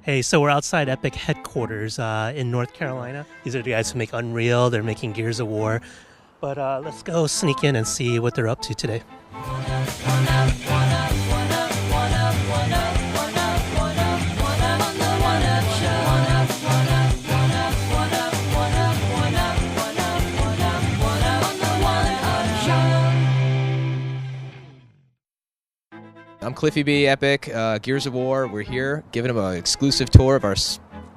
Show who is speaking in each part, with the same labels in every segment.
Speaker 1: Hey, so we're outside Epic headquarters in North Carolina. These are the guys who make Unreal. They're making Gears of War. But let's go sneak in and see what they're up to today.
Speaker 2: I'm Cliffy B, Epic, Gears of War. We're here giving them an exclusive tour of our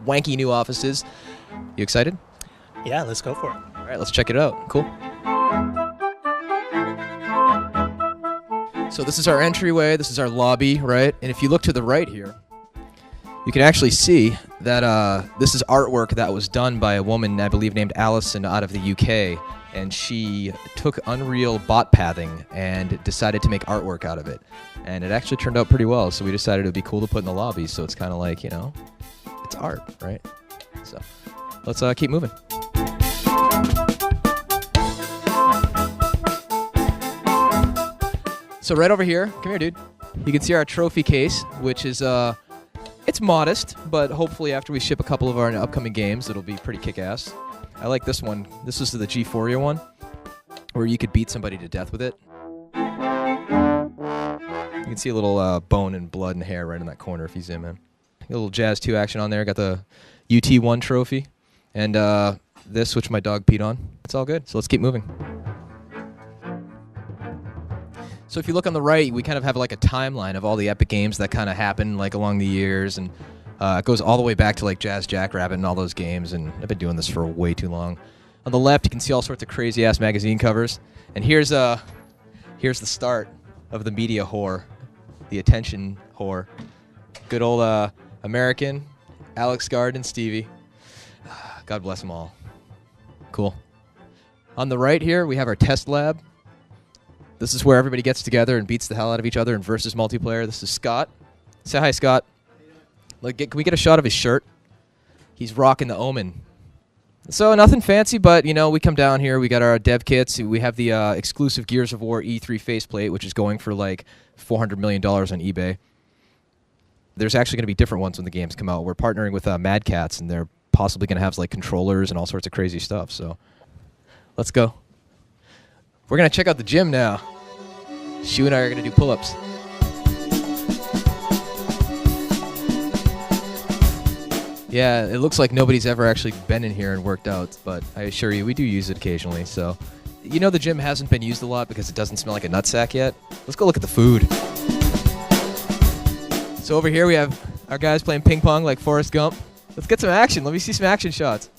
Speaker 2: wanky new offices. You excited?
Speaker 1: Yeah, let's go for it.
Speaker 2: All right, let's check it out. Cool. So this is our entryway. This is our lobby, right? And if you look to the right here, you can actually see that this is artwork that was done by a woman, I believe, named Allison out of the UK. And she took Unreal bot pathing and decided to make artwork out of it. And it actually turned out pretty well, so we decided it would be cool to put in the lobby, so it's kind of like, you know, it's art, right? So let's keep moving. So right over here, come here, dude. You can see our trophy case, which is, it's modest, but hopefully after we ship a couple of our upcoming games, it'll be pretty kick-ass. I like this one. This is the G4E one, where you could beat somebody to death with it. You can see a little bone and blood and hair right in that corner if you zoom in. A little Jazz 2 action on there. Got the UT1 trophy. And this, which my dog peed on. It's all good. So let's keep moving. So if you look on the right, we kind of have like a timeline of all the Epic games that kind of happened like along the years. And it goes all the way back to like Jazz Jackrabbit and all those games, and I've been doing this for way too long. On the left, you can see all sorts of crazy-ass magazine covers. And here's the start of the media whore, the attention whore. Good old American, Alex Gard and Stevie. God bless them all. Cool. On the right here, we have our test lab. This is where everybody gets together and beats the hell out of each other in versus multiplayer. This is Scott. Say hi, Scott. Look, can we get a shot of his shirt? He's rocking the Omen. So nothing fancy, but, you know, we come down here. We got our dev kits. We have the exclusive Gears of War E3 faceplate, which is going for like $400 million on eBay. There's actually going to be different ones when the games come out. We're partnering with Mad Cats, and they're possibly going to have like controllers and all sorts of crazy stuff. So let's go. We're going to check out the gym now. Shu and I are going to do pull-ups. Yeah, it looks like nobody's ever actually been in here and worked out, but I assure you, we do use it occasionally. So, you know, the gym hasn't been used a lot because it doesn't smell like a nutsack yet. Let's go look at the food. So over here we have our guys playing ping pong like Forrest Gump. Let's get some action. Let me see some action shots.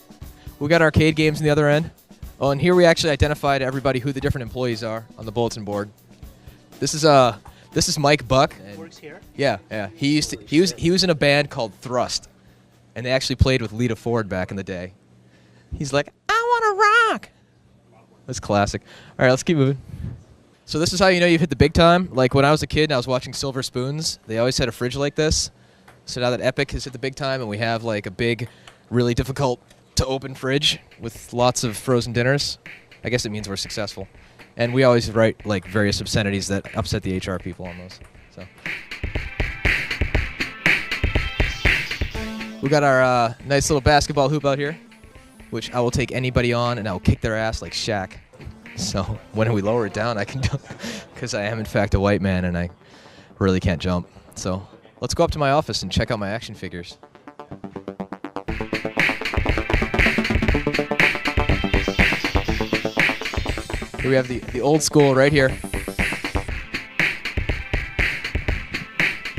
Speaker 2: We got arcade games on the other end. Oh, and here we actually identified everybody who the different employees are on the bulletin board. This is Mike Buck.
Speaker 1: Works here.
Speaker 2: Yeah. He was in a band called Thrust. And they actually played with Lita Ford back in the day. He's like, I want to rock. That's classic. All right, let's keep moving. So this is how you know you've hit the big time. Like when I was a kid and I was watching Silver Spoons, they always had a fridge like this. So now that Epic has hit the big time and we have like a big, really difficult to open fridge with lots of frozen dinners, I guess it means we're successful. And we always write like various obscenities that upset the HR people on those. So. We got our nice little basketball hoop out here, which I will take anybody on and I will kick their ass like Shaq. So when we lower it down, I can dunk because I am in fact a white man and I really can't jump. So let's go up to my office and check out my action figures. Here we have the old school right here.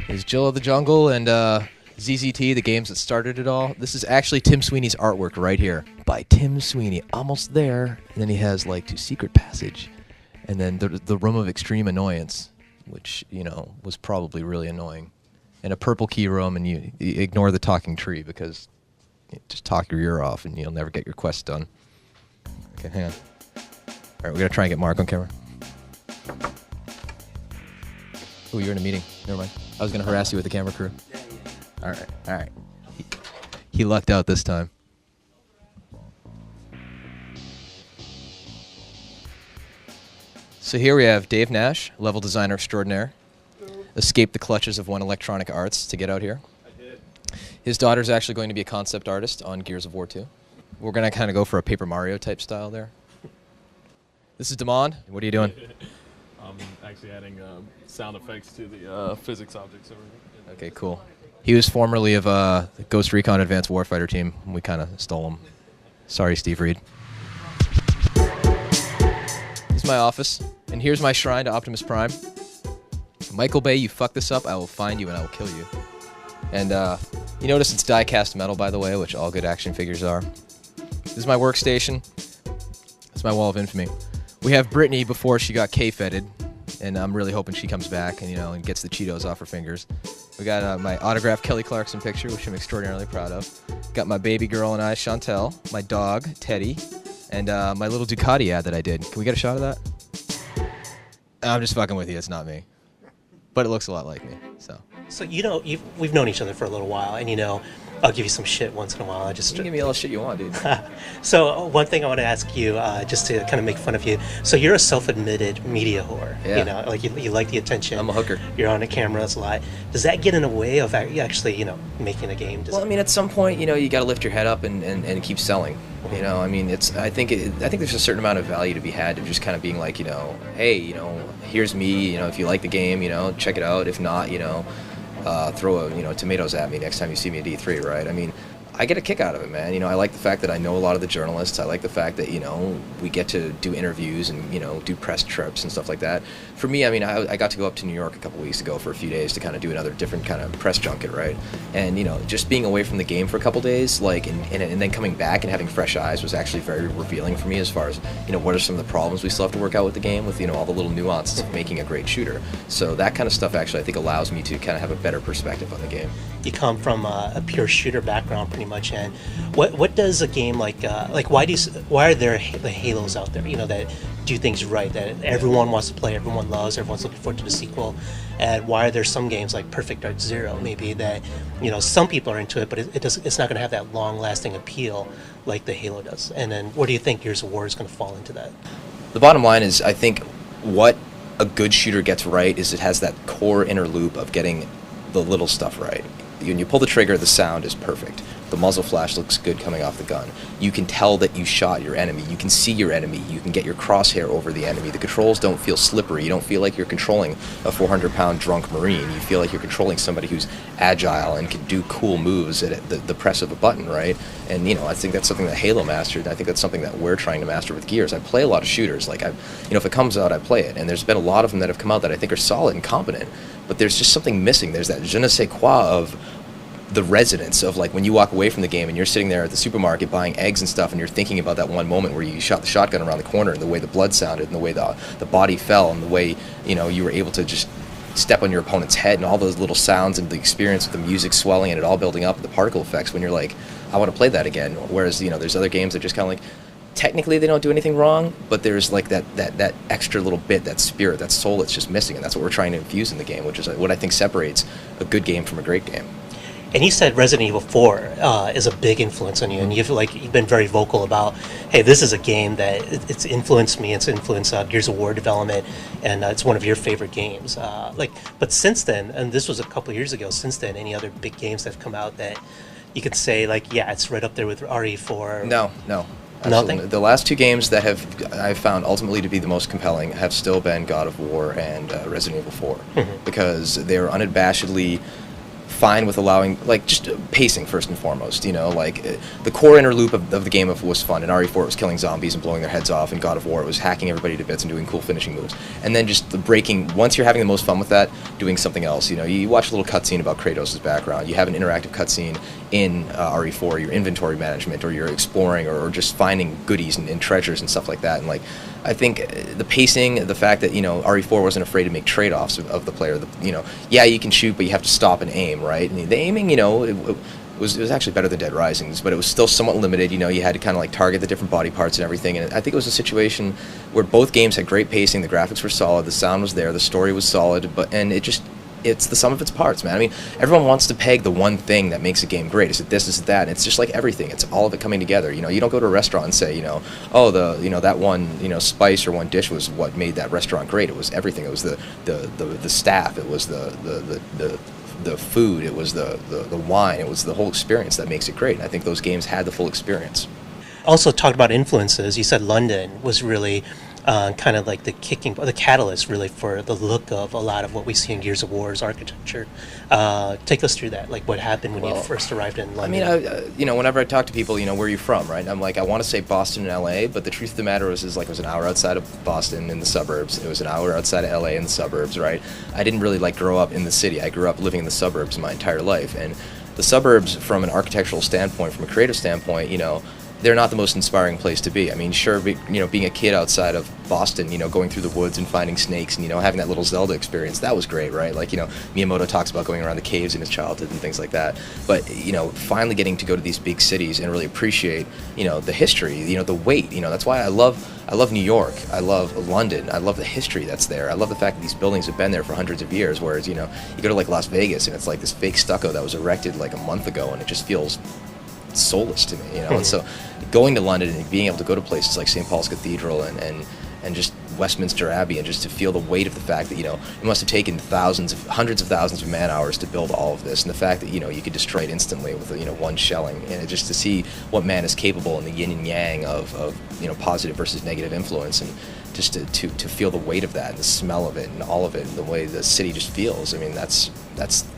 Speaker 2: There's Jill of the Jungle and ZZT, the games that started it all. This is actually Tim Sweeney's artwork right here. By Tim Sweeney. Almost there. And then he has like To Secret Passage. And then the Room of Extreme Annoyance, which, you know, was probably really annoying. And a purple key room, and you ignore the talking tree because you just talk your ear off and you'll never get your quest done. Okay, hang on. All right, we're going to try and get Mark on camera. Oh, you're in a meeting. Never mind. I was going to harass you with the camera crew. All right. He lucked out this time. So here we have Dave Nash, level designer extraordinaire. Escaped the clutches of One Electronic Arts to get out here.
Speaker 3: I did.
Speaker 2: His daughter's actually going to be a concept artist on Gears of War 2. We're going to kind of go for a Paper Mario type style there. This is Damon. What are you doing?
Speaker 3: I'm actually adding sound effects to the physics objects over here.
Speaker 2: Okay, cool. He was formerly of the Ghost Recon Advanced Warfighter team. We kind of stole him. Sorry, Steve Reed. This is my office, and here's my shrine to Optimus Prime. Michael Bay, you fuck this up, I will find you and I will kill you. And you notice it's die-cast metal, by the way, which all good action figures are. This is my workstation. It's my wall of infamy. We have Brittany before she got K-feted, and I'm really hoping she comes back and, and gets the Cheetos off her fingers. We got my autographed Kelly Clarkson picture, which I'm extraordinarily proud of. Got my baby girl and I, Chantel, my dog, Teddy, and my little Ducati ad that I did. Can we get a shot of that? I'm just fucking with you. It's not me. But it looks a lot like me, so.
Speaker 1: So we've known each other for a little while, and I'll give you some shit once in a while.
Speaker 2: You can give me all the shit you want, dude.
Speaker 1: So one thing I want to ask you, just to kind of make fun of you. So you're a self-admitted media whore.
Speaker 2: Yeah.
Speaker 1: Like you like the attention.
Speaker 2: I'm a hooker.
Speaker 1: You're on the cameras a lot. Does that get in the way of actually, making a game?
Speaker 2: Well, I mean, at some point, you got to lift your head up and keep selling. I mean, I think there's a certain amount of value to be had to just kind of being like, hey, here's me. If you like the game, check it out. If not, throw tomatoes at me next time you see me at E3, right? I mean, I get a kick out of it, man. I like the fact that I know a lot of the journalists. I like the fact that, we get to do interviews and, do press trips and stuff like that. For me, I mean, I got to go up to New York a couple weeks ago for a few days to kind of do another different kind of press junket, right? And, just being away from the game for a couple days, like, and then coming back and having fresh eyes was actually very revealing for me as far as, what are some of the problems we still have to work out with the game with, all the little nuances of making a great shooter. So that kind of stuff actually, I think, allows me to kind of have a better perspective on the game.
Speaker 1: You come from a pure shooter background, pretty much, and what does a game like why are there the Halos out there, that do things right, that everyone wants to play, everyone loves, everyone's looking forward to the sequel, and why are there some games like Perfect Dark Zero maybe that some people are into it, but it's not going to have that long-lasting appeal like the Halo does? And then where do you think Gears of War is going to fall into that?
Speaker 2: The bottom line is, I think what a good shooter gets right is it has that core inner loop of getting the little stuff right. When you pull the trigger, the sound is perfect. The muzzle flash looks good coming off the gun. You can tell that you shot your enemy. You can see your enemy. You can get your crosshair over the enemy. The controls don't feel slippery. You don't feel like you're controlling a 400-pound drunk Marine. You feel like you're controlling somebody who's agile and can do cool moves at the press of a button, right? And, I think that's something that Halo mastered. I think that's something that we're trying to master with Gears. I play a lot of shooters. Like, if it comes out, I play it. And there's been a lot of them that have come out that I think are solid and competent. But there's just something missing. There's that je ne sais quoi of the resonance of, like, when you walk away from the game and you're sitting there at the supermarket buying eggs and stuff and you're thinking about that one moment where you shot the shotgun around the corner and the way the blood sounded and the way the body fell and the way, you were able to just step on your opponent's head and all those little sounds and the experience of the music swelling and it all building up, the particle effects, when you're like, I want to play that again. Whereas, there's other games that just kind of like, technically they don't do anything wrong, but there's like that extra little bit, that spirit, that soul that's just missing, and that's what we're trying to infuse in the game, which is what I think separates a good game from a great game.
Speaker 1: And you said Resident Evil 4 is a big influence on you, and you've been very vocal about, hey, this is a game that it's influenced me. It's influenced Gears of War development, and it's one of your favorite games. But since then, and this was a couple of years ago, since then, any other big games that have come out that you could say, like, yeah, it's right up there with RE4?
Speaker 2: No. Absolutely.
Speaker 1: Nothing?
Speaker 2: The last two games that I've found ultimately to be the most compelling have still been God of War and Resident Evil 4, because they're unabashedly fine with allowing, like, just pacing first and foremost, the core inner loop of the game was fun. In RE4 it was killing zombies and blowing their heads off. In God of War it was hacking everybody to bits and doing cool finishing moves. And then just the breaking, once you're having the most fun with that, doing something else. You watch a little cutscene about Kratos' background, you have an interactive cutscene in RE4, your inventory management, or you're exploring or just finding goodies and treasures and stuff like that. And, like, I think the pacing, the fact that, RE4 wasn't afraid to make trade-offs of the player. Yeah, you can shoot, but you have to stop and aim, right? And the aiming, it was actually better than Dead Rising's, but it was still somewhat limited. You had to kind of, like, target the different body parts and everything. And I think it was a situation where both games had great pacing, the graphics were solid, the sound was there, the story was solid, and it's the sum of its parts, man. I mean, everyone wants to peg the one thing that makes a game great. Is it this, is it that? And it's just like everything. It's all of it coming together. You don't go to a restaurant and say, oh, that one, spice or one dish was what made that restaurant great. It was everything. It was the staff. It was the the food, it was the wine, it was the whole experience that makes it great. And I think those games had the full experience.
Speaker 1: Also talked about influences. You said London was really kind of like the catalyst really for the look of a lot of what we see in Gears of War's architecture. Take us through that, like what happened when you first arrived in London.
Speaker 2: I mean, whenever I talk to people, where are you from, right? I'm like, I want to say Boston and LA, but the truth of the matter is like, it was an hour outside of Boston in the suburbs. It was an hour outside of LA in the suburbs, right? I didn't really grow up in the city. I grew up living in the suburbs my entire life, and the suburbs, from an architectural standpoint, from a creative standpoint, they're not the most inspiring place to be. I mean, sure, being a kid outside of Boston, going through the woods and finding snakes and, having that little Zelda experience, that was great, right? Like, Miyamoto talks about going around the caves in his childhood and things like that. But, finally getting to go to these big cities and really appreciate, the history, the weight, that's why I love New York. I love London. I love the history that's there. I love the fact that these buildings have been there for hundreds of years, whereas, you go to Las Vegas and it's like this fake stucco that was erected like a month ago and it just feels soulless to me, and so going to London and being able to go to places like St. Paul's Cathedral and just Westminster Abbey, and just to feel the weight of the fact that it must have taken hundreds of thousands of man hours to build all of this, and the fact that you could destroy it instantly with one shelling, and just to see what man is capable in the yin and yang of positive versus negative influence, and just to feel the weight of that and the smell of it and all of it and the way the city just feels. I mean, that's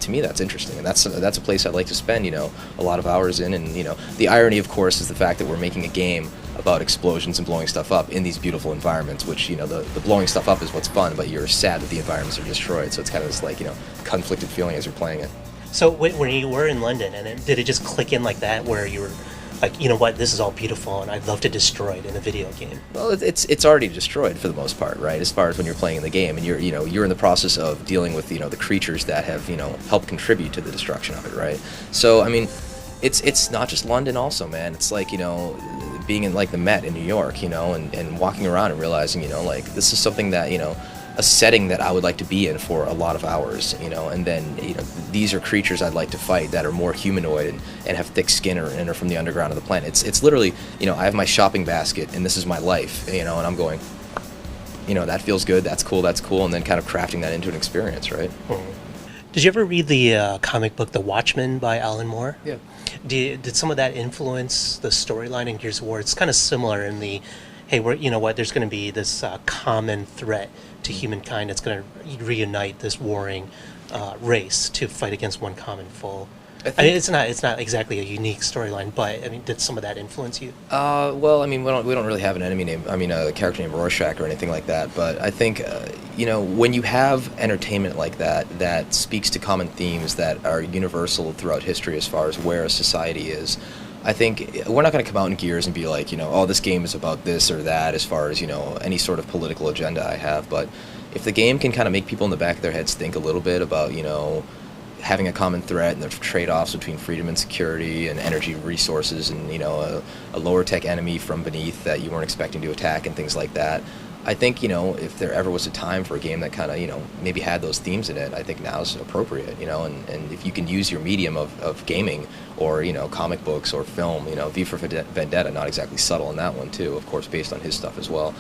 Speaker 2: to me, that's interesting, and that's a place I'd like to spend a lot of hours in. And the irony, of course, is the fact that we're making a game about explosions and blowing stuff up in these beautiful environments, which the blowing stuff up is what's fun, but you're sad that the environments are destroyed, so it's kind of this conflicted feeling as you're playing it.
Speaker 1: So when you were in London, and did it just click in like that, where you were like, what, this is all beautiful and I'd love to destroy it in a video game?
Speaker 2: Well, it's already destroyed for the most part, right? As far as when you're playing in the game and you're in the process of dealing with the creatures that have helped contribute to the destruction of it, right? So I mean, it's not just London also, man. It's like being in like the Met in New York, and walking around and realizing like this is something that a setting that I would like to be in for a lot of hours, and then these are creatures I'd like to fight that are more humanoid and have thick skin and are from the underground of the planet. It's literally, I have my shopping basket and this is my life, and I'm going, that feels good, that's cool, and then kind of crafting that into an experience, right?
Speaker 1: Did you ever read the comic book The Watchmen by Alan Moore?
Speaker 2: Yeah.
Speaker 1: Did some of that influence the storyline in Gears of War? It's kind of similar in the, hey, there's going to be this common threat to humankind that's going to reunite this warring race to fight against one common foe. I mean, it's not exactly a unique storyline, but I mean, did some of that influence you?
Speaker 2: Well, I mean, we don't really have an enemy name. I mean, a character named Rorschach or anything like that. But I think when you have entertainment like that speaks to common themes that are universal throughout history as far as where a society is, I think we're not going to come out in Gears and be like, oh, this game is about this or that as far as, any sort of political agenda I have. But if the game can kind of make people in the back of their heads think a little bit about, having a common threat and the trade-offs between freedom and security and energy resources and, a lower tech enemy from beneath that you weren't expecting to attack and things like that, I think, if there ever was a time for a game that kind of, maybe had those themes in it, I think now's appropriate, and if you can use your medium of gaming or, comic books or film, V for Vendetta, not exactly subtle in that one too, of course, based on his stuff as well.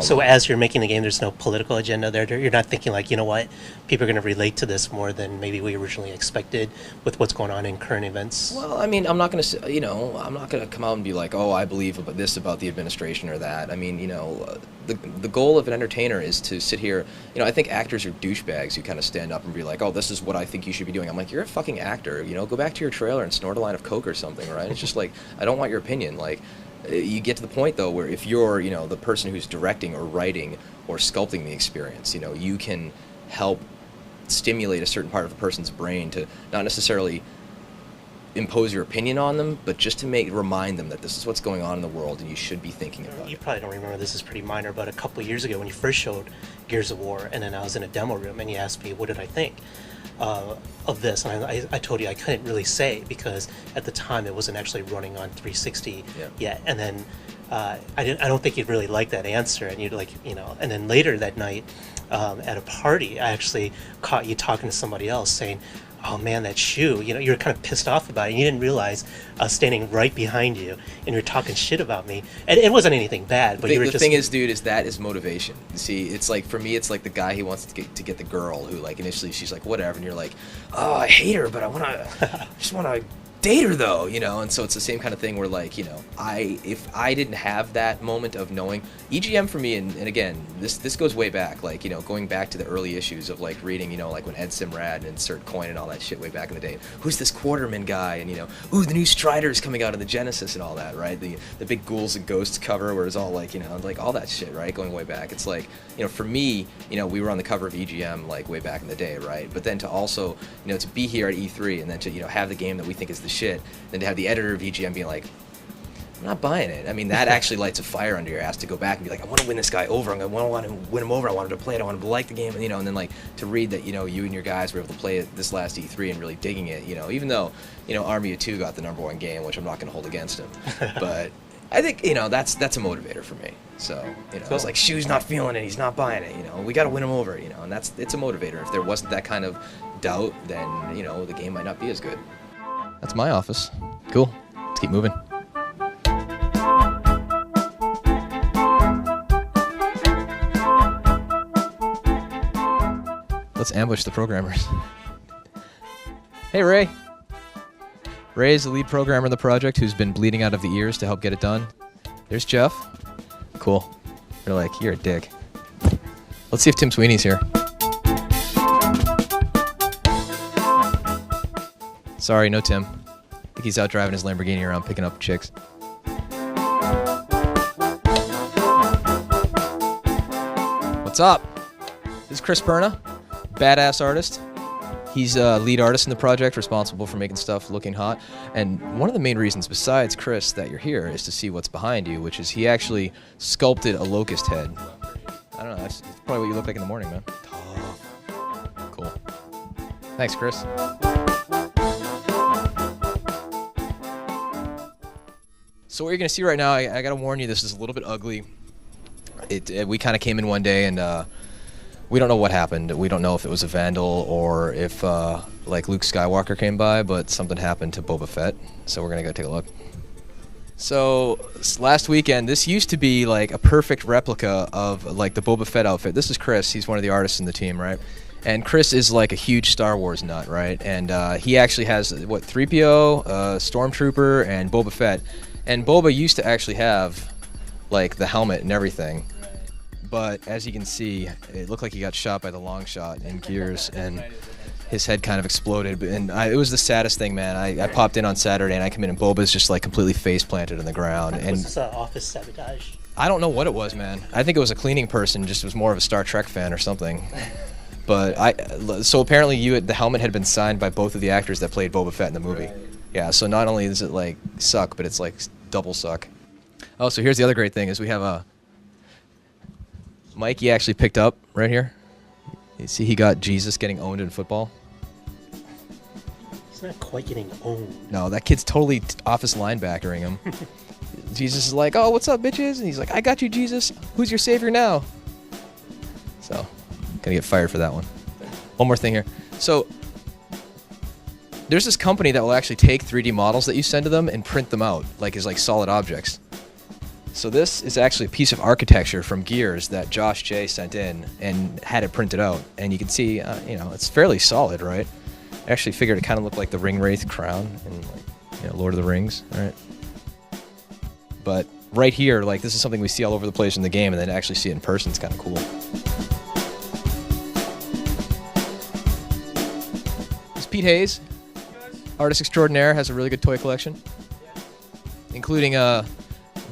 Speaker 1: So as you're making the game, there's no political agenda there? You're not thinking like, what, people are going to relate to this more than maybe we originally expected with what's going on in current events?
Speaker 2: Well, I mean, I'm not going to, I'm not going to come out and be like, oh, I believe about this about the administration or that. I mean, the goal of an entertainer is to sit here, I think actors are douchebags who kind of stand up and be like, oh, this is what I think you should be doing. I'm like, you're a fucking actor, go back to your trailer and snort a line of coke or something, right? It's just like, I don't want your opinion. Like, you get to the point though where if you're the person who's directing or writing or sculpting the experience, you can help stimulate a certain part of a person's brain to not necessarily impose your opinion on them, but just to remind them that this is what's going on in the world and you should be thinking about it.
Speaker 1: You probably don't remember, this is pretty minor, but a couple of years ago when you first showed Gears of War, and then I was in a demo room and you asked me what did I think of this, and I told you I couldn't really say because at the time it wasn't actually running on 360 yet, and then I don't think you'd really like that answer, and you'd like, and then later that night at a party I actually caught you talking to somebody else saying, oh man, that shoe, you were kind of pissed off about it. And you didn't realize I was standing right behind you and you were talking shit about me. And it wasn't anything bad, but you were
Speaker 2: The
Speaker 1: just...
Speaker 2: thing is, dude, is that is motivation. You see, it's like, for me, it's like the guy who wants to get the girl who, like, initially she's like, whatever, and you're like, oh, I hate her, but I just want to date her, though, and so it's the same kind of thing where, like, if I didn't have that moment of knowing, EGM for me, and again, this goes way back, like, going back to the early issues of, like, reading, like, when Ed Simrad and Insert Coin and all that shit way back in the day, who's this Quarterman guy, and, ooh, the new Strider's coming out of the Genesis and all that, right, the big Ghouls and Ghosts cover where it's all, like, like, all that shit, right, going way back, it's like, for me, we were on the cover of EGM, like, way back in the day, right, but then to also, to be here at E3 and then to, have the game that we think is the shit, then to have the editor of EGM being like, I'm not buying it. I mean, that actually lights a fire under your ass to go back and be like, I want to win this guy over. I want to win him over. I want him to play it. I want him to like the game. And then, like, to read that, you and your guys were able to play it this last E3 and really digging it, even though, Army of Two got the #1 game, which I'm not going to hold against him. But I think, that's a motivator for me. So, it's like, Shu's not feeling it. He's not buying it. We got to win him over, and it's a motivator. If there wasn't that kind of doubt, then, the game might not be as good. That's my office. Cool. Let's keep moving. Let's ambush the programmers. Hey, Ray. Ray is the lead programmer of the project who's been bleeding out of the ears to help get it done. There's Jeff. Cool. You're like, you're a dick. Let's see if Tim Sweeney's here. Sorry, no Tim. I think he's out driving his Lamborghini around picking up chicks. What's up? This is Chris Perna, badass artist. He's a lead artist in the project, responsible for making stuff looking hot. And one of the main reasons, besides Chris, that you're here is to see what's behind you, which is he actually sculpted a locust head. I don't know, that's probably what you look like in the morning, man. Cool. Thanks, Chris. So what you're going to see right now, I got to warn you, this is a little bit ugly. We kind of came in one day and we don't know what happened. We don't know if it was a vandal or if like Luke Skywalker came by, but something happened to Boba Fett. So we're going to go take a look. So last weekend, this used to be like a perfect replica of like the Boba Fett outfit. This is Chris. He's one of the artists in the team, right? And Chris is like a huge Star Wars nut, right? And he actually has, 3PO, Stormtrooper, and Boba Fett. And Boba used to actually have, like, the helmet and everything. But as you can see, it looked like he got shot by the long shot in Gears, and his head kind of exploded. And it was the saddest thing, man. I popped in on Saturday, and I come in, and Boba's just, like, completely face-planted in the ground. And
Speaker 1: was this office sabotage?
Speaker 2: I don't know what it was, man. I think it was a cleaning person, just was more of a Star Trek fan or something. But so apparently the helmet had been signed by both of the actors that played Boba Fett in the movie. Right. Yeah, so not only does it, like, suck, but it's, like, double suck. Oh, so here's the other great thing is we have a Mikey actually picked up right here. You see he got Jesus getting owned in football.
Speaker 1: He's not quite getting owned.
Speaker 2: No, that kid's totally office linebackering him. Jesus is like, oh, what's up, bitches? And he's like, I got you, Jesus. Who's your savior now? So, gonna get fired for that one. One more thing here. So, there's this company that will actually take 3D models that you send to them and print them out, like as like solid objects. So this is actually a piece of architecture from Gears that Josh J sent in and had it printed out. And you can see, it's fairly solid, right? I actually figured it kind of looked like the Ringwraith crown in Lord of the Rings, right? But right here, like this is something we see all over the place in the game, and then to actually see it in person is kind of cool. It's Pete Hayes. Artist extraordinaire, has a really good toy collection, including a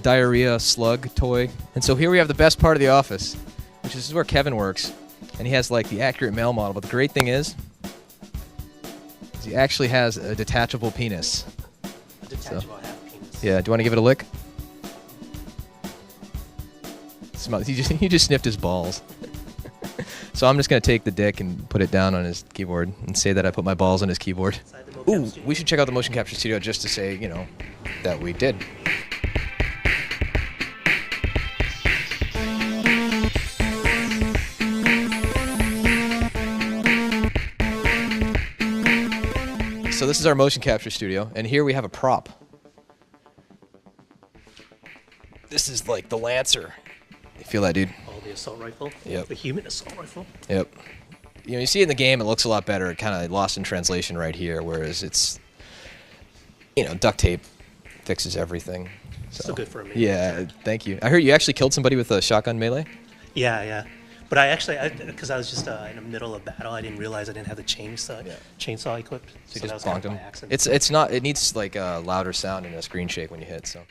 Speaker 2: diarrhea slug toy. And so here we have the best part of the office, which is where Kevin works, and he has like the accurate male model. But the great thing is he actually has a detachable penis.
Speaker 1: A detachable half penis.
Speaker 2: Yeah, do you want to give it a lick? He just sniffed his balls. So I'm just going to take the dick and put it down on his keyboard and say that I put my balls on his keyboard. Ooh, we should check out the motion capture studio just to say, that we did. So this is our motion capture studio, and here we have a prop. This is like the Lancer. You feel that, dude?
Speaker 1: Oh, the assault rifle?
Speaker 2: Yep.
Speaker 1: The human assault rifle?
Speaker 2: Yep. You know, you see it in the game, it looks a lot better. It kind of lost in translation right here, whereas it's, you know, duct tape fixes everything. So
Speaker 1: Still good for me.
Speaker 2: Yeah, thank you. I heard you actually killed somebody with a shotgun melee?
Speaker 1: Yeah. But I actually, because I was just in the middle of battle, I didn't realize I didn't have the chainsaw equipped.
Speaker 2: So you
Speaker 1: that
Speaker 2: just
Speaker 1: was kind
Speaker 2: bonked
Speaker 1: of
Speaker 2: him?
Speaker 1: by accident.
Speaker 2: It's not, it needs like a louder sound and a screen shake when you hit, so.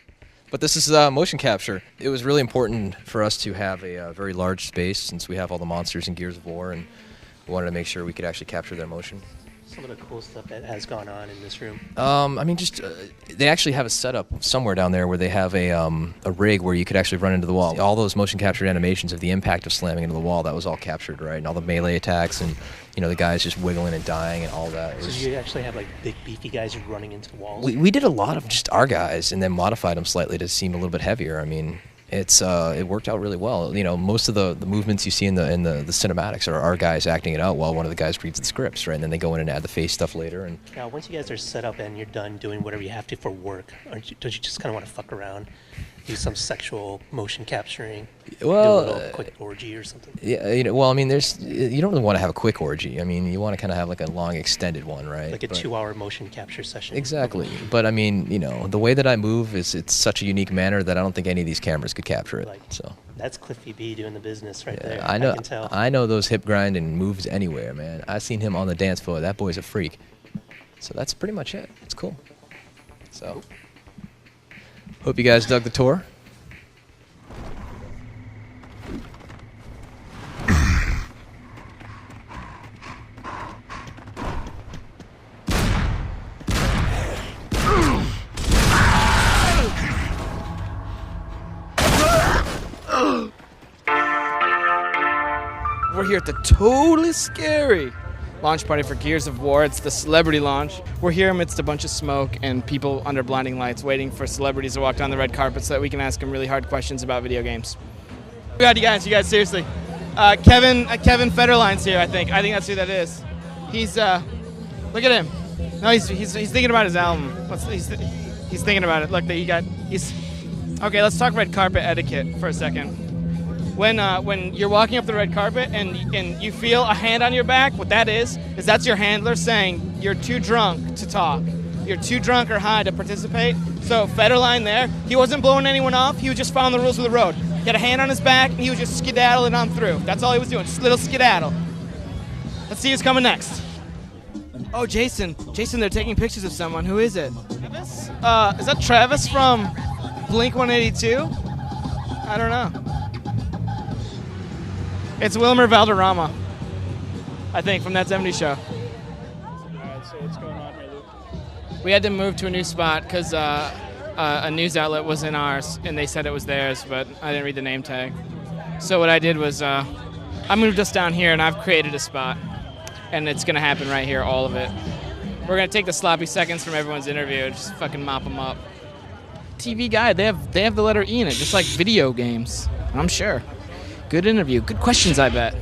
Speaker 2: But this is motion capture. It was really important for us to have a very large space since we have all the monsters in Gears of War, and we wanted to make sure we could actually capture their motion.
Speaker 1: Some of the cool stuff that has gone on in this room.
Speaker 2: I mean, just they actually have a setup somewhere down there where they have a rig where you could actually run into the wall. All those motion captured animations of the impact of slamming into the wall, that was all captured, right? And all the melee attacks and, you know, the guys just wiggling and dying and all that.
Speaker 1: So you actually have like big beefy guys running into walls?
Speaker 2: We did a lot of just our guys and then modified them slightly to seem a little bit heavier. I mean, it worked out really well. You know, most of the movements you see in the cinematics are our guys acting it out while one of the guys reads the scripts, right? And then they go in and add the face stuff later. And
Speaker 1: now, once you guys are set up and you're done doing whatever you have to for work, don't you just kind of want to fuck around, do some sexual motion capturing,
Speaker 2: well,
Speaker 1: do a little quick orgy or something?
Speaker 2: Yeah, you know, well, I mean, you don't really want to have a quick orgy. I mean, you want to kind of have like a long extended one, right?
Speaker 1: Like a 2-hour motion capture session.
Speaker 2: Exactly. But I mean, you know, the way that I move it's such a unique manner that I don't think any of these cameras could capture it. So
Speaker 1: that's Cliffy B doing the business right there.
Speaker 2: I know.
Speaker 1: I can tell.
Speaker 2: I know those hip grind and moves anywhere, man. I've seen him on the dance floor. That boy's a freak. So that's pretty much it. It's cool. So hope you guys dug the tour.
Speaker 4: We're here at the Totally Scary launch party for Gears of War. It's the celebrity launch. We're here amidst a bunch of smoke and people under blinding lights waiting for celebrities to walk down the red carpet so that we can ask them really hard questions about video games. We got you guys seriously. Kevin Federline's here, I think. I think that's who that is. He's, look at him. No, he's thinking about his album. He's thinking about it. Look, okay, let's talk red carpet etiquette for a second. When you're walking up the red carpet and you feel a hand on your back, what that is that's your handler saying you're too drunk to talk. You're too drunk or high to participate. So Federline there, he wasn't blowing anyone off. He was just following the rules of the road. He had a hand on his back and he was just skedaddling on through. That's all he was doing, just a little skedaddle. Let's see who's coming next. Oh, Jason, they're taking pictures of someone. Who is it? Travis? Is that Travis from Blink 182? I don't know. It's Wilmer Valderrama, I think, from That 70s Show.
Speaker 5: Alright, so what's going on here, Luke?
Speaker 4: We had to move to a new spot because a news outlet was in ours, and they said it was theirs, but I didn't read the name tag. So what I did was I moved us down here, and I've created a spot, and it's going to happen right here, all of it. We're going to take the sloppy seconds from everyone's interview and just fucking mop them up. TV Guide, they have the letter E in it, just like video games, I'm sure. Good interview. Good questions, I bet.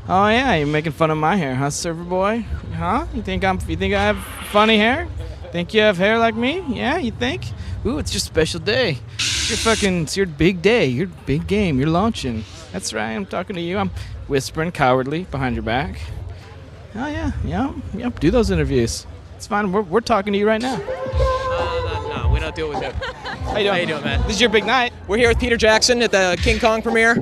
Speaker 4: Oh yeah, you're making fun of my hair, huh, server boy? Huh? You think I have funny hair? Think you have hair like me? Yeah, you think? Ooh, it's your special day. It's your big day. Your big game. You're launching. That's right. I'm talking to you. I'm whispering cowardly behind your back. Oh yeah, yep. Do those interviews. It's fine. We're talking to you right now.
Speaker 6: No, we don't do it with him.
Speaker 4: How you doing,
Speaker 6: man?
Speaker 4: This is your big night.
Speaker 6: We're here with Peter Jackson at the King Kong premiere.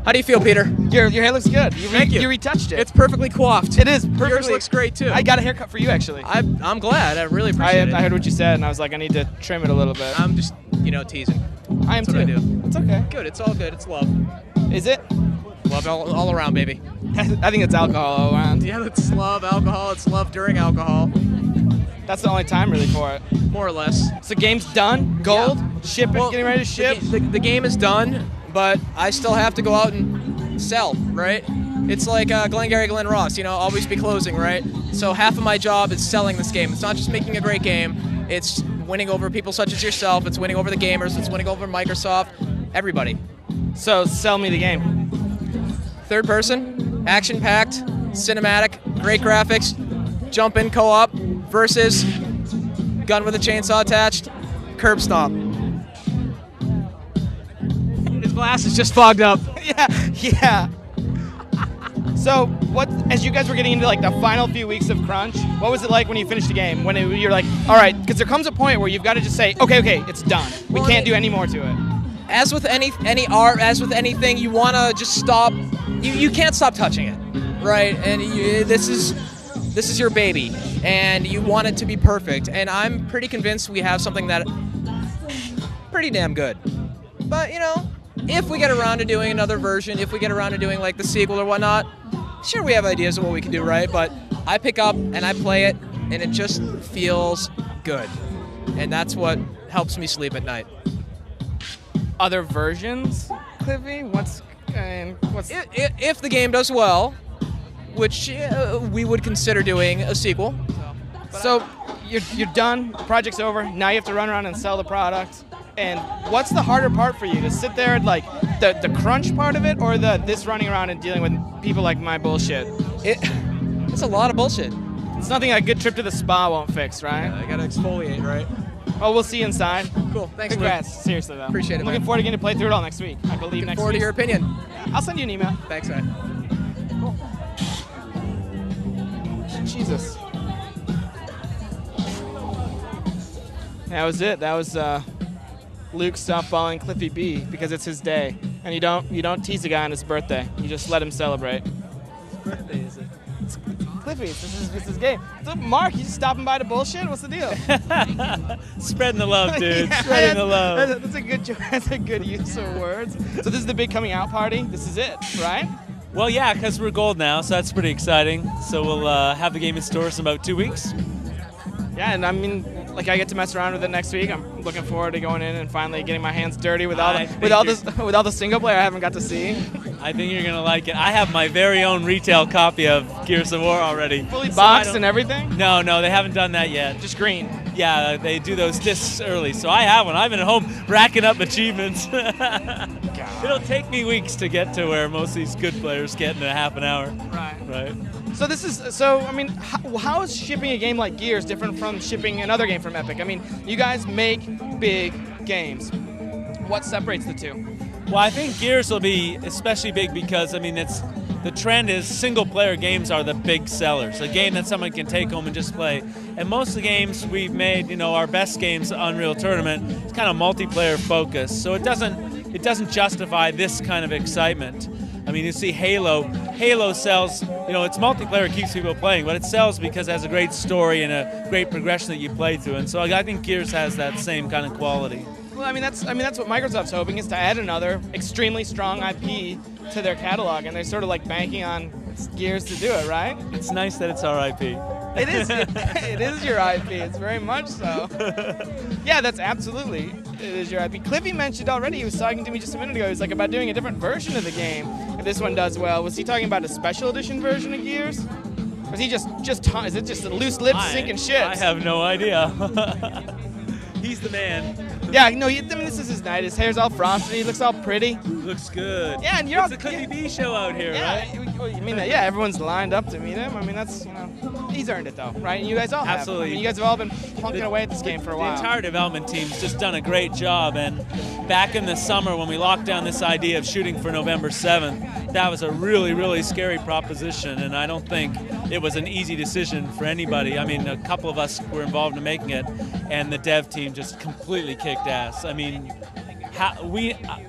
Speaker 6: How do you feel, Peter?
Speaker 4: Your hair looks good.
Speaker 6: Thank you.
Speaker 4: You retouched it.
Speaker 6: It's perfectly coiffed.
Speaker 4: It is perfectly.
Speaker 6: Yours looks great too.
Speaker 4: I got a haircut for you, actually.
Speaker 6: I'm glad. I really appreciate it.
Speaker 4: I heard what you said, and I was like, I need to trim it a little bit.
Speaker 6: I'm just, teasing.
Speaker 4: I am
Speaker 6: That's
Speaker 4: too.
Speaker 6: what I do.
Speaker 4: It's okay.
Speaker 6: Good. It's all good. It's love.
Speaker 4: Is it?
Speaker 6: Love all around, baby.
Speaker 4: I think it's alcohol all around.
Speaker 6: Yeah, it's love alcohol. It's love during alcohol.
Speaker 4: That's the only time really for it.
Speaker 6: More or less.
Speaker 4: So game's done. Gold.
Speaker 6: Yeah.
Speaker 4: Shipping.
Speaker 6: Well,
Speaker 4: Getting ready to ship.
Speaker 6: The game is done, but I still have to go out and sell, right? It's like Glengarry Glen Ross, always be closing, right? So half of my job is selling this game. It's not just making a great game. It's winning over people such as yourself. It's winning over the gamers. It's winning over Microsoft. Everybody.
Speaker 4: So sell me the game.
Speaker 6: Third person, action-packed, cinematic, great graphics, jump-in co-op versus gun with a chainsaw attached, curb stomp.
Speaker 4: His glass is just fogged up. yeah. So, as you guys were getting into like the final few weeks of crunch, what was it like when you finished the game? When you're like, all right, because there comes a point where you've got to just say, okay, it's done. We can't do any more to it.
Speaker 6: As with any art, as with anything, you want to just stop. You can't stop touching it, right? And this is your baby, and you want it to be perfect. And I'm pretty convinced we have something that pretty damn good. But if we get around to doing another version, if we get around to doing like the sequel or whatnot, sure, we have ideas of what we can do, right? But I pick up and I play it, and it just feels good, and that's what helps me sleep at night.
Speaker 4: Other versions, Cliffy? What's
Speaker 6: if the game does well, which we would consider doing a sequel.
Speaker 4: So you're done. The project's over. Now you have to run around and sell the product. And what's the harder part for you? To sit there and like the crunch part of it, or this running around and dealing with people like my bullshit?
Speaker 6: It's a lot of bullshit.
Speaker 4: It's nothing a good trip to the spa won't fix, right?
Speaker 6: Yeah, I gotta exfoliate, right?
Speaker 4: Oh, we'll see you inside.
Speaker 6: Cool. Thanks,
Speaker 4: Congrats.
Speaker 6: Luke.
Speaker 4: Seriously, though.
Speaker 6: Appreciate it,
Speaker 4: I'm looking
Speaker 6: man.
Speaker 4: forward to getting to play through it all next week. I believe
Speaker 6: Looking
Speaker 4: next
Speaker 6: forward
Speaker 4: week.
Speaker 6: to your opinion.
Speaker 4: I'll send you an email.
Speaker 6: Thanks, man.
Speaker 4: Jesus. That was it. That was Luke softballing Cliffy B because it's his day, and you don't tease a guy on his birthday. You just let him celebrate.
Speaker 5: Whose birthday is it?
Speaker 4: It's Cliffy's. This is his game. So Mark, you just stopping by to bullshit? What's the deal?
Speaker 5: Spreading the love, dude.
Speaker 4: Yeah,
Speaker 5: Spreading the love.
Speaker 4: That's a good. That's a good use of words. So this is the big coming out party. This is it, right?
Speaker 5: Well, yeah, because we're gold now, so that's pretty exciting. So we'll have the game in stores in about 2 weeks.
Speaker 4: Yeah, and I mean, like I get to mess around with it next week. I'm looking forward to going in and finally getting my hands dirty with all the single player I haven't got to see.
Speaker 5: I think you're gonna like it. I have my very own retail copy of Gears of War already.
Speaker 4: Fully boxed and everything?
Speaker 5: No, they haven't done that yet.
Speaker 4: Just green.
Speaker 5: Yeah, they do those discs early, so I have one. I've been at home racking up achievements. It'll take me weeks to get to where most of these good players get in a half an hour. Right.
Speaker 4: So I mean, how is shipping a game like Gears different from shipping another game from Epic? I mean, you guys make big games. What separates the two?
Speaker 5: Well, I think Gears will be especially big because, I mean, the trend is single-player games are the big sellers, a game that someone can take home and just play. And most of the games we've made, our best games, Unreal Tournament, it's kind of multiplayer focused, so it doesn't justify this kind of excitement. I mean, you see Halo. Halo sells, it's multiplayer, keeps people playing, but it sells because it has a great story and a great progression that you play through. And so I think Gears has that same kind of quality.
Speaker 4: Well, I mean that's what Microsoft's hoping, is to add another extremely strong IP to their catalog, and they're sort of like banking on Gears to do it, right?
Speaker 5: It's nice that it's our IP.
Speaker 4: It is. It is your IP. It's very much so. Yeah, that's absolutely. It is your IP. Cliffy mentioned already. He was talking to me just a minute ago. He was like about doing a different version of the game if this one does well. Was he talking about a special edition version of Gears? Or is he just is it just a loose lips sinking shit?
Speaker 5: I have no idea. He's the man.
Speaker 4: Yeah, no, I mean, this is his night. His hair's all frosty. He looks all pretty.
Speaker 5: Looks good.
Speaker 4: Yeah, and you're
Speaker 5: it's a Cliffy B show out here, right?
Speaker 4: I mean, yeah, everyone's lined up to meet him. I mean, that's, he's earned it, though, right? And you guys all have.
Speaker 5: Absolutely.
Speaker 4: I mean, you guys have all been plunking away at this game for a while.
Speaker 5: The entire development team's just done a great job, and back in the summer when we locked down this idea of shooting for November 7th, that was a really, really scary proposition, and I don't think it was an easy decision for anybody. I mean, a couple of us were involved in making it, and the dev team just completely kicked ass. I mean,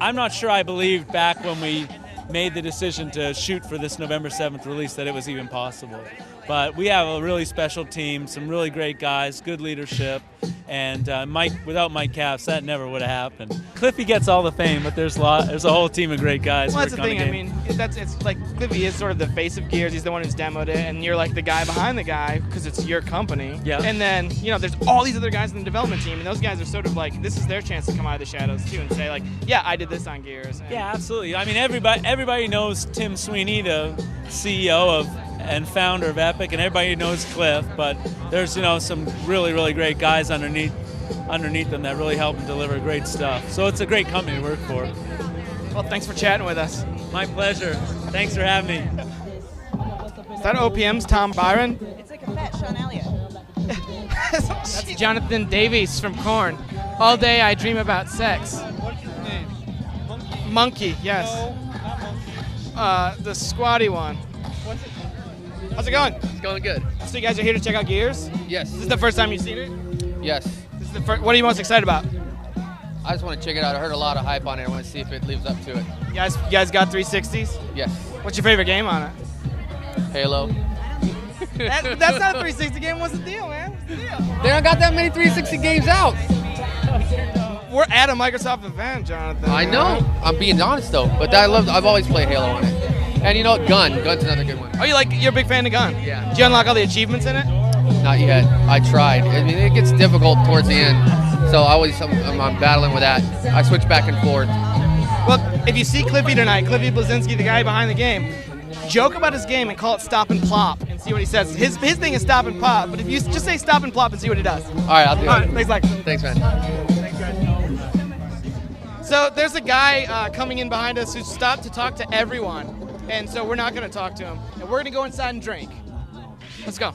Speaker 5: I'm not sure I believed back when we made the decision to shoot for this November 7th release that it was even possible. But we have a really special team, some really great guys, good leadership, and without Mike Capps, that never would have happened. Cliffy gets all the fame, but there's a whole team of great guys.
Speaker 4: Well, that's the thing. I mean, it's like Cliffy is sort of the face of Gears. He's the one who's demoed it, and you're like the guy behind the guy because it's your company.
Speaker 5: Yeah.
Speaker 4: And then there's all these other guys in the development team, and those guys are sort of like, this is their chance to come out of the shadows too and say like, yeah, I did this on Gears. And
Speaker 5: yeah, absolutely. I mean, everybody knows Tim Sweeney, the CEO and founder of Epic, and everybody knows Cliff, but there's some really, really great guys underneath them that really help them deliver great stuff. So it's a great company to work for.
Speaker 4: Well, thanks for chatting with us.
Speaker 5: My pleasure. Thanks for having me.
Speaker 4: Is that OPM's Tom Byron?
Speaker 7: It's like a bet, Sean Elliott.
Speaker 4: That's Jonathan Davies from Korn. All day I dream about sex.
Speaker 7: What's his name?
Speaker 4: Monkey, yes.
Speaker 7: No, not Monkey.
Speaker 4: The squatty one.
Speaker 7: What's it?
Speaker 4: How's it going?
Speaker 8: It's going good.
Speaker 4: So you guys are here to check out Gears?
Speaker 8: Yes.
Speaker 4: This is the first time you've seen it?
Speaker 8: Yes.
Speaker 4: This is the first. What are you most excited about?
Speaker 8: I just want to check it out. I heard a lot of hype on it. I want to see if it lives up to it.
Speaker 4: You guys got 360s?
Speaker 8: Yes.
Speaker 4: What's your favorite game on it?
Speaker 8: Halo.
Speaker 4: That's not a 360 game. What's the deal, man? What's the deal?
Speaker 8: They don't got that many 360 games out.
Speaker 4: We're at a Microsoft event, Jonathan.
Speaker 8: I know. I'm being honest though, but I've always played Halo on it. And you know what? Gun's another good one.
Speaker 4: Oh, you're a big fan of Gun?
Speaker 8: Yeah.
Speaker 4: Did you unlock all the achievements in it?
Speaker 8: Not yet. I tried. I mean, it gets difficult towards the end, so I'm battling with that. I switch back and forth.
Speaker 4: Well, if you see Cliffy tonight, Cliffy Blazinski, the guy behind the game, joke about his game and call it stop and plop and see what he says. His thing is stop and plop, but if you just say stop and plop and see what he does.
Speaker 8: All right, I'll do it.
Speaker 4: Thanks, Lex.
Speaker 8: Thanks, man.
Speaker 4: So there's a guy coming in behind us who stopped to talk to everyone, and so we're not going to talk to him. And we're going to go inside and drink. Let's go.